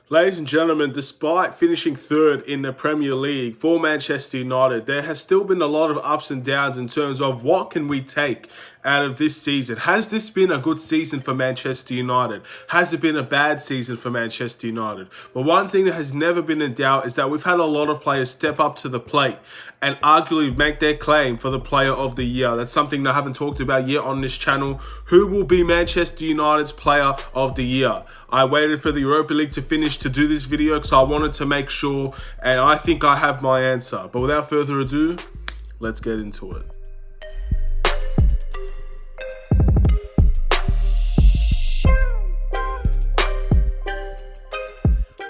Ladies and gentlemen, despite finishing third in the Premier League for Manchester United, there has still been a lot of ups and downs in terms of what can we take out of this season. Has this been a good season for Manchester United? Has it been a bad season for Manchester United? But one thing that has never been in doubt is that we've had a lot of players step up to the plate and arguably make their claim for the Player of the Year. That's something that I haven't talked about yet on this channel. Who will be Manchester United's Player of the Year? I waited for the Europa League to finish to do this video because I wanted to make sure, and I think I have my answer. But without further ado, let's get into it.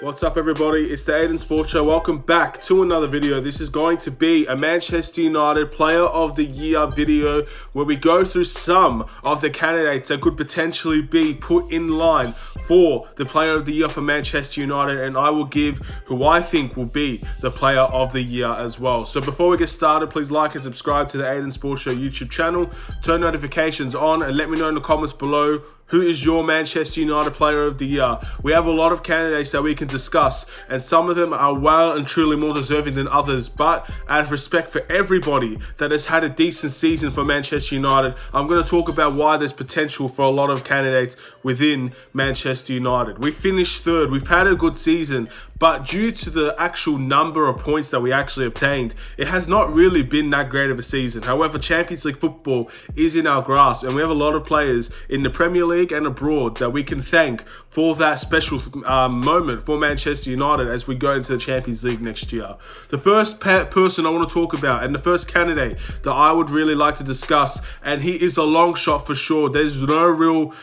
What's up, everybody? It's the Aidan Sports Show. Welcome back to another video. This is going to be a Manchester United Player of the Year video where we go through some of the candidates that could potentially be put in line for the Player of the Year for Manchester United, and I will give who I think will be the Player of the Year as well. So before we get started, please like and subscribe to the Aidan Sports Show YouTube channel. Turn notifications on and let me know in the comments below who is your Manchester United Player of the Year. We have a lot of candidates that we can discuss, and some of them are well and truly more deserving than others. But out of respect for everybody that has had a decent season for Manchester United, I'm going to talk about why there's potential for a lot of candidates within Manchester United. We finished third. We've had a good season, but due to the actual number of points that we actually obtained, it has not really been that great of a season. However, Champions League football is in our grasp, and we have a lot of players in the Premier League and abroad that we can thank for that special moment for Manchester United as we go into the Champions League next year. The first person I want to talk about, and the first candidate that I would really like to discuss, and he is a long shot for sure, there's no real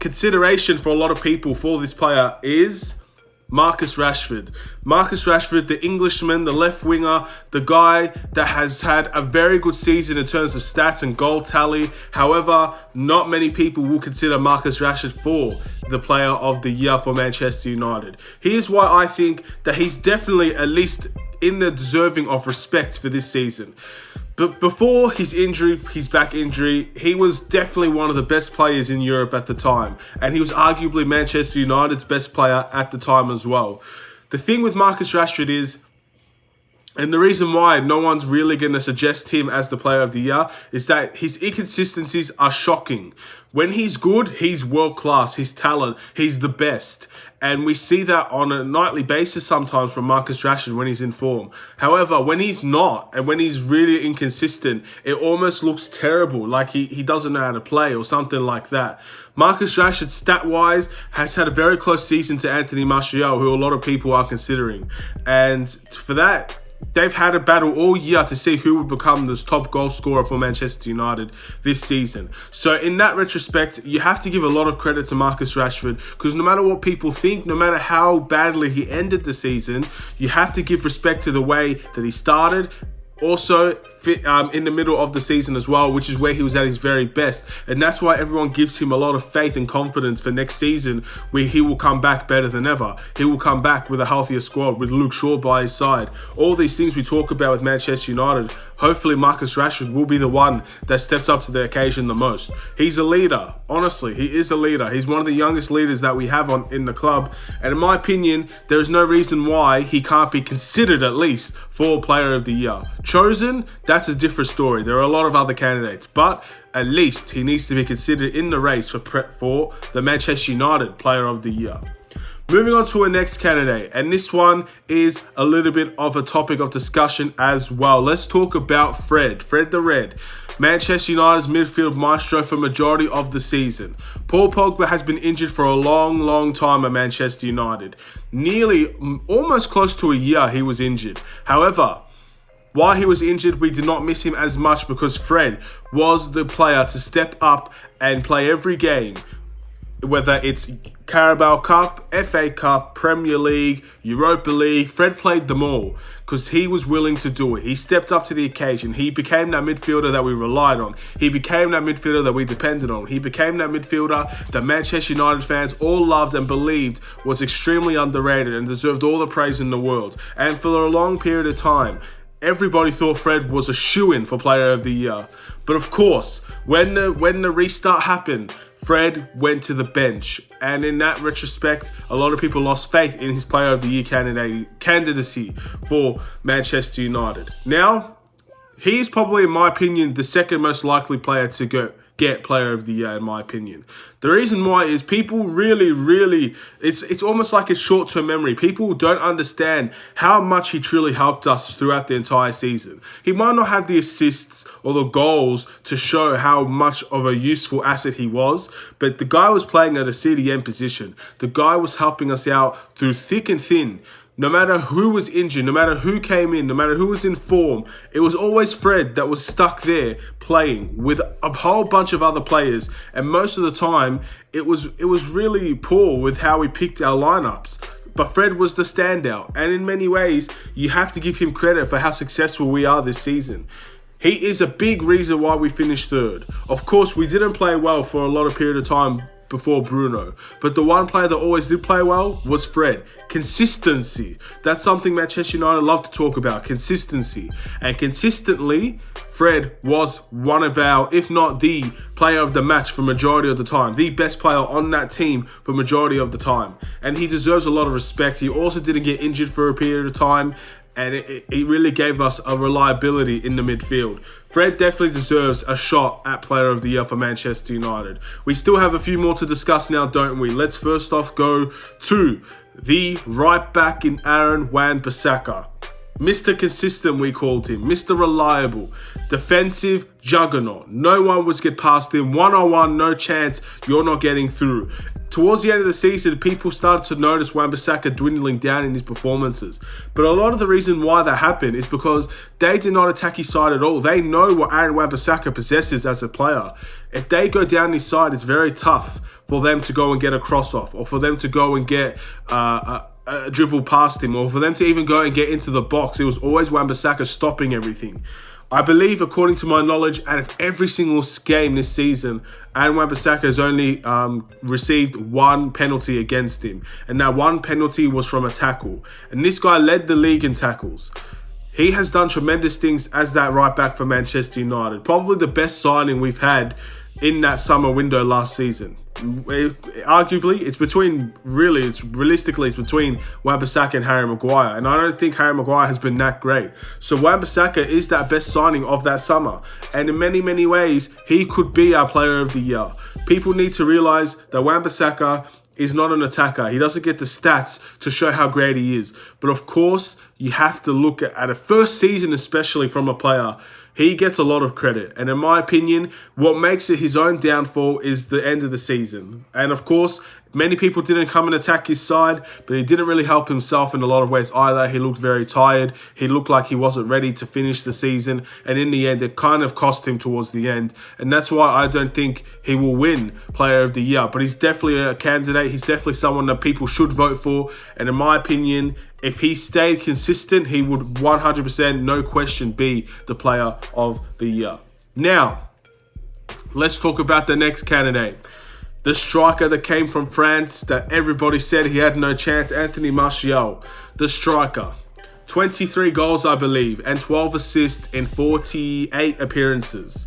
consideration for a lot of people for this player, is Marcus Rashford. Marcus Rashford, the Englishman, the left winger, the guy that has had a very good season in terms of stats and goal tally. However, not many people will consider Marcus Rashford for the Player of the Year for Manchester United. Here's why I think that he's definitely at least in the deserving of respect for this season. But before his injury, his back injury, he was definitely one of the best players in Europe at the time. And he was arguably Manchester United's best player at the time as well. The thing with Marcus Rashford is, and the reason why no one's really going to suggest him as the Player of the Year, is that his inconsistencies are shocking. When he's good, he's world class, he's talent, he's the best. And we see that on a nightly basis sometimes from Marcus Rashford when he's in form. However, when he's not, and when he's really inconsistent, it almost looks terrible, like he doesn't know how to play or something like that. Marcus Rashford, stat-wise, has had a very close season to Anthony Martial, who a lot of people are considering. And for that, they've had a battle all year to see who would become this top goal scorer for Manchester United this season. So in that retrospect, you have to give a lot of credit to Marcus Rashford, because no matter what people think, no matter how badly he ended the season, you have to give respect to the way that he started. Also in the middle of the season as well, which is where he was at his very best, and that's why everyone gives him a lot of faith and confidence for next season, where he will come back better than ever. He will come back with a healthier squad, with Luke Shaw by his side. All these things we talk about with Manchester United, hopefully Marcus Rashford will be the one that steps up to the occasion the most. He's a leader. Honestly, he is a leader. He's one of the youngest leaders that we have in the club, and in my opinion, there is no reason why he can't be considered at least for Player of the Year. Chosen, that's a different story. There are a lot of other candidates, but at least he needs to be considered in the race for the Manchester United Player of the Year. Moving on to our next candidate, and this one is a little bit of a topic of discussion as well. Let's talk about Fred the Red. Manchester United's midfield maestro for majority of the season. Paul Pogba has been injured for a long time at Manchester United. Almost close to a year he was injured. However, while he was injured, we did not miss him as much because Fred was the player to step up and play every game. Whether it's Carabao Cup, FA Cup, Premier League, Europa League, Fred played them all because he was willing to do it. He stepped up to the occasion. He became that midfielder that we relied on. He became that midfielder that we depended on. He became that midfielder that Manchester United fans all loved and believed was extremely underrated and deserved all the praise in the world. And for a long period of time, everybody thought Fred was a shoo-in for Player of the Year. But of course, when the restart happened, Fred went to the bench. And in that retrospect, a lot of people lost faith in his Player of the Year candidacy for Manchester United. Now, he is probably, in my opinion, the second most likely player to get Player of the Year, in my opinion. The reason why is people really, it's almost like it's short-term memory. People don't understand how much he truly helped us throughout the entire season. He might not have the assists or the goals to show how much of a useful asset he was, but the guy was playing at a CDM position. The guy was helping us out through thick and thin. No matter who was injured, no matter who came in, no matter who was in form, it was always Fred that was stuck there playing with a whole bunch of other players. And most of the time, it was really poor with how we picked our lineups. But Fred was the standout. And in many ways, you have to give him credit for how successful we are this season. He is a big reason why we finished third. Of course, we didn't play well for a lot of period of time before Bruno, but the one player that always did play well was Fred. Consistency. That's something Manchester United love to talk about. Consistency. And consistently, Fred was one of our, if not the player of the match for majority of the time. The best player on that team for majority of the time. And he deserves a lot of respect. He also didn't get injured for a period of time. And it really gave us a reliability in the midfield. Fred definitely deserves a shot at Player of the Year for Manchester United. We still have a few more to discuss now, don't we? Let's first off go to the right back in Aaron Wan-Bissaka. Mr. Consistent, we called him. Mr. Reliable. Defensive juggernaut. No one was get past him. One-on-one, no chance. You're not getting through. Towards the end of the season, people started to notice Wan-Bissaka dwindling down in his performances. But a lot of the reason why that happened is because they did not attack his side at all. They know what Aaron Wan-Bissaka possesses as a player. If they go down his side, it's very tough for them to go and get a cross-off, or for them to go and get a dribble past him, or for them to even go and get into the box. It was always Wan-Bissaka stopping everything. I believe, according to my knowledge, out of every single game this season, Aidan Wan-Bissaka has only received one penalty against him. And that one penalty was from a tackle. And this guy led the league in tackles. He has done tremendous things as that right back for Manchester United. Probably the best signing we've had in that summer window last season. Arguably, it's between Wan-Bissaka and Harry Maguire, and I don't think Harry Maguire has been that great. So Wan-Bissaka is that best signing of that summer, and in many ways he could be our Player of the Year. People need to realise that Wan-Bissaka is not an attacker. He doesn't get the stats to show how great he is. But of course, you have to look at a first season, especially from a player. He gets a lot of credit. And in my opinion, what makes it his own downfall is the end of the season. And of course, many people didn't come and attack his side, but he didn't really help himself in a lot of ways either. He looked very tired. He looked like he wasn't ready to finish the season. And in the end, it kind of cost him towards the end. And that's why I don't think he will win Player of the Year. But he's definitely a candidate. He's definitely someone that people should vote for. And in my opinion, if he stayed consistent, he would 100%, no question, be the Player of the Year. Now, let's talk about the next candidate. The striker that came from France that everybody said he had no chance, Anthony Martial. The striker. 23 goals, I believe, and 12 assists in 48 appearances.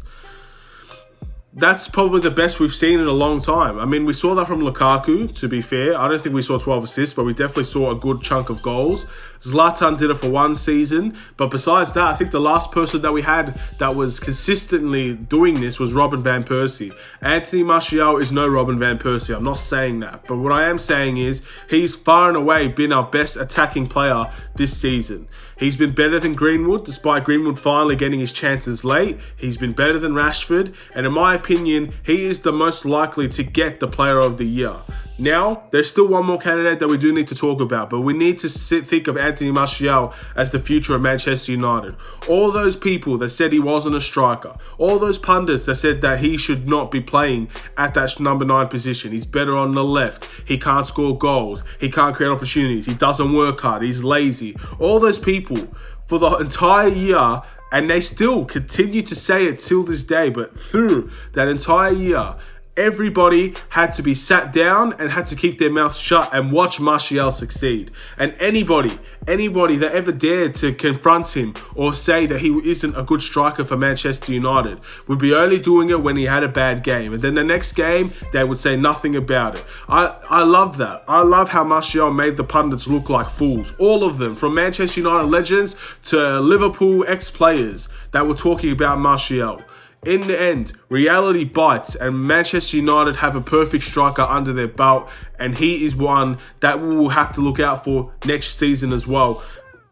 That's probably the best we've seen in a long time. I mean, we saw that from Lukaku, to be fair. I don't think we saw 12 assists, but we definitely saw a good chunk of goals. Zlatan did it for one season. But besides that, I think the last person that we had that was consistently doing this was Robin van Persie. Anthony Martial is no Robin van Persie. I'm not saying that. But what I am saying is he's far and away been our best attacking player this season. He's been better than Greenwood, despite Greenwood finally getting his chances late. He's been better than Rashford. And in my opinion, he is the most likely to get the Player of the Year. Now, there's still one more candidate that we do need to talk about, but we need to think of Anthony Martial as the future of Manchester United. All those people that said he wasn't a striker, all those pundits that said that he should not be playing at that number 9 position, he's better on the left, he can't score goals, he can't create opportunities, he doesn't work hard, he's lazy. All those people for the entire year, and they still continue to say it till this day, but through that entire year, everybody had to be sat down and had to keep their mouths shut and watch Martial succeed. And anybody that ever dared to confront him or say that he isn't a good striker for Manchester United would be only doing it when he had a bad game. And then the next game, they would say nothing about it. I love that. I love how Martial made the pundits look like fools. All of them, from Manchester United legends to Liverpool ex-players that were talking about Martial. In the end, reality bites, and Manchester United have a perfect striker under their belt, and he is one that we will have to look out for next season as well.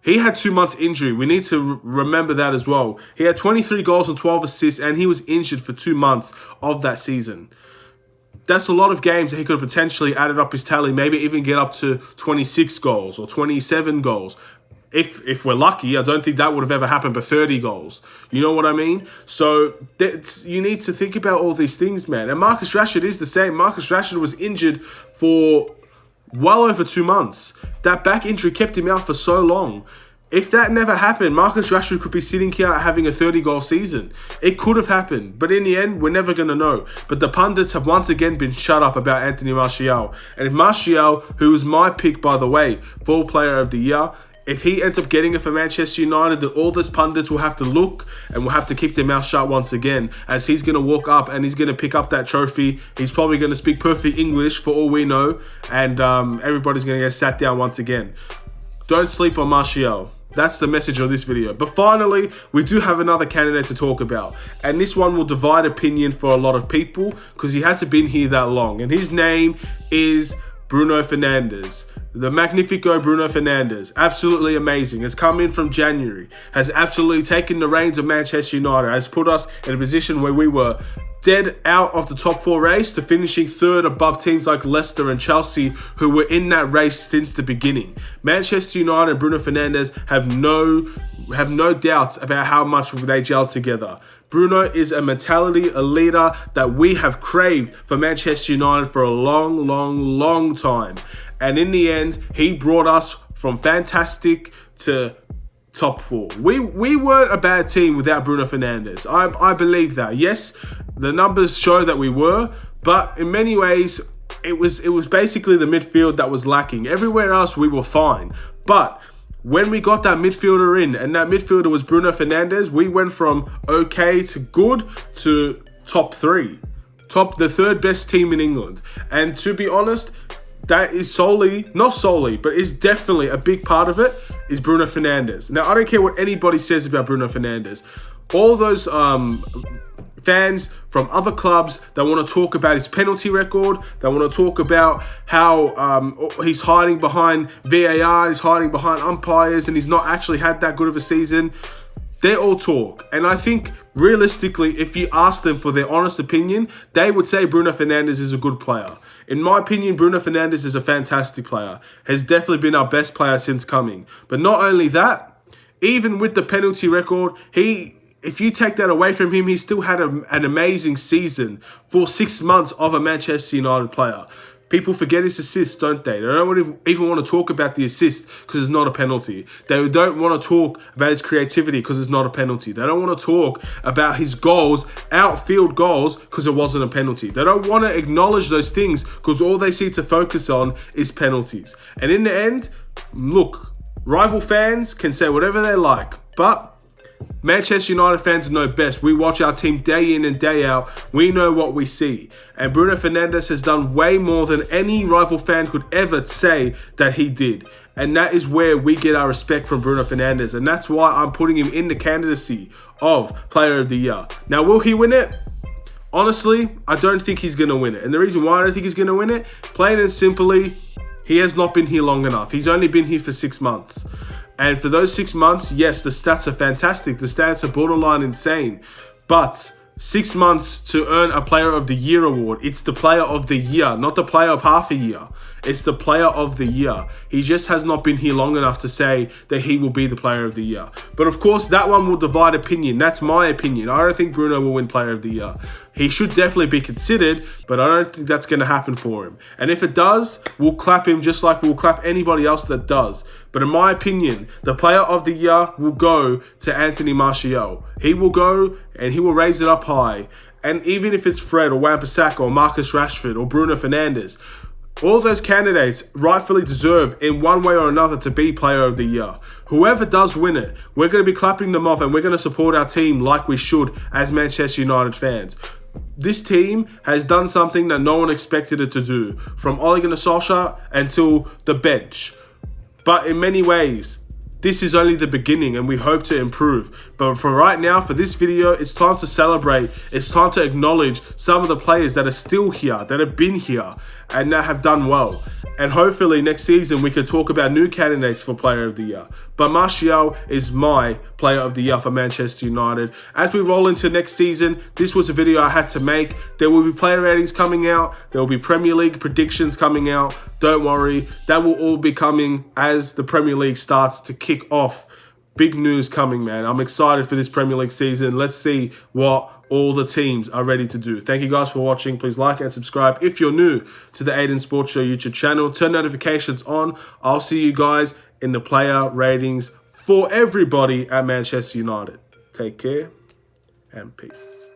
He had 2 months injury. We need to remember that as well. He had 23 goals and 12 assists, and he was injured for 2 months of that season. That's a lot of games that he could have potentially added up his tally, maybe even get up to 26 goals or 27 goals. If we're lucky, I don't think that would have ever happened, but 30 goals. You know what I mean? So you need to think about all these things, man. And Marcus Rashford is the same. Marcus Rashford was injured for well over 2 months. That back injury kept him out for so long. If that never happened, Marcus Rashford could be sitting here having a 30-goal season. It could have happened, but in the end, we're never going to know. But the pundits have once again been shut up about Anthony Martial. And if Martial, who was my pick, by the way, for Player of the Year, if he ends up getting it for Manchester United, then all those pundits will have to look and will have to keep their mouth shut once again, as he's going to walk up and he's going to pick up that trophy. He's probably going to speak perfect English for all we know, and everybody's going to get sat down once again. Don't sleep on Martial. That's the message of this video. But finally, we do have another candidate to talk about. And this one will divide opinion for a lot of people because he hasn't been here that long. And his name is Bruno Fernandes. The Magnifico Bruno Fernandes, absolutely amazing, has come in from January, has absolutely taken the reins of Manchester United, has put us in a position where we were dead out of the top 4 race to finishing 3rd above teams like Leicester and Chelsea, who were in that race since the beginning. Manchester United and Bruno Fernandes have no doubts about how much they gel together. Bruno is a mentality, a leader that we have craved for Manchester United for a long time. And in the end, he brought us from fantastic to top 4. We weren't a bad team without Bruno Fernandes. I believe that. Yes, the numbers show that we were, but in many ways, it was basically the midfield that was lacking. Everywhere else, we were fine. But when we got that midfielder in, and that midfielder was Bruno Fernandes, we went from okay to good to top 3. The 3rd best team in England. And to be honest, that is not solely, but is definitely a big part of it, is Bruno Fernandes. Now, I don't care what anybody says about Bruno Fernandes. All those fans from other clubs that want to talk about his penalty record, that want to talk about how he's hiding behind VAR, he's hiding behind umpires, and he's not actually had that good of a season, they all talk. And I think, realistically, if you ask them for their honest opinion, they would say Bruno Fernandes is a good player. In my opinion, Bruno Fernandes is a fantastic player. Has definitely been our best player since coming. But not only that, even with the penalty record, if you take that away from him, he still had an amazing season for 6 months of a Manchester United player. People forget his assists, don't they? They don't even want to talk about the assist because it's not a penalty. They don't want to talk about his creativity because it's not a penalty. They don't want to talk about his goals, outfield goals, because it wasn't a penalty. They don't want to acknowledge those things because all they see to focus on is penalties. And in the end, look, rival fans can say whatever they like, but Manchester United fans know best. We watch our team day in and day out. We know what we see. And Bruno Fernandes has done way more than any rival fan could ever say that he did. And that is where we get our respect from Bruno Fernandes. And that's why I'm putting him in the candidacy of Player of the Year. Now, will he win it? Honestly, I don't think he's going to win it. And the reason why I don't think he's going to win it, plain and simply, he has not been here long enough. He's only been here for 6 months. And for those 6 months, yes, the stats are fantastic. The stats are borderline insane. But 6 months to earn a Player of the Year award. It's the Player of the Year, not the Player of half a year. It's the Player of the Year. He just has not been here long enough to say that he will be the Player of the Year. But of course, that one will divide opinion. That's my opinion. I don't think Bruno will win Player of the Year. He should definitely be considered, but I don't think that's going to happen for him. And if it does, we'll clap him just like we'll clap anybody else that does. But in my opinion, the Player of the Year will go to Anthony Martial. He will go and he will raise it up high. And even if it's Fred or Wan-Bissaka or Marcus Rashford or Bruno Fernandes, all those candidates rightfully deserve, in one way or another, to be Player of the Year. Whoever does win it, we're going to be clapping them off and we're going to support our team like we should as Manchester United fans. This team has done something that no one expected it to do, from Ole Gunnar Solskjaer until the bench. But in many ways, this is only the beginning and we hope to improve. But for right now, for this video, it's time to celebrate. It's time to acknowledge some of the players that are still here, that have been here and that have done well. And hopefully next season we can talk about new candidates for Player of the Year. But Martial is my Player of the Year for Manchester United. As we roll into next season, this was a video I had to make. There will be player ratings coming out. There will be Premier League predictions coming out. Don't worry, that will all be coming as the Premier League starts to kick off. Big news coming, man. I'm excited for this Premier League season. Let's see what all the teams are ready to do. Thank you guys for watching. Please like and subscribe if you're new to the Aidan Sports Show YouTube channel. Turn notifications on. I'll see you guys in the player ratings for everybody at Manchester United. Take care and peace.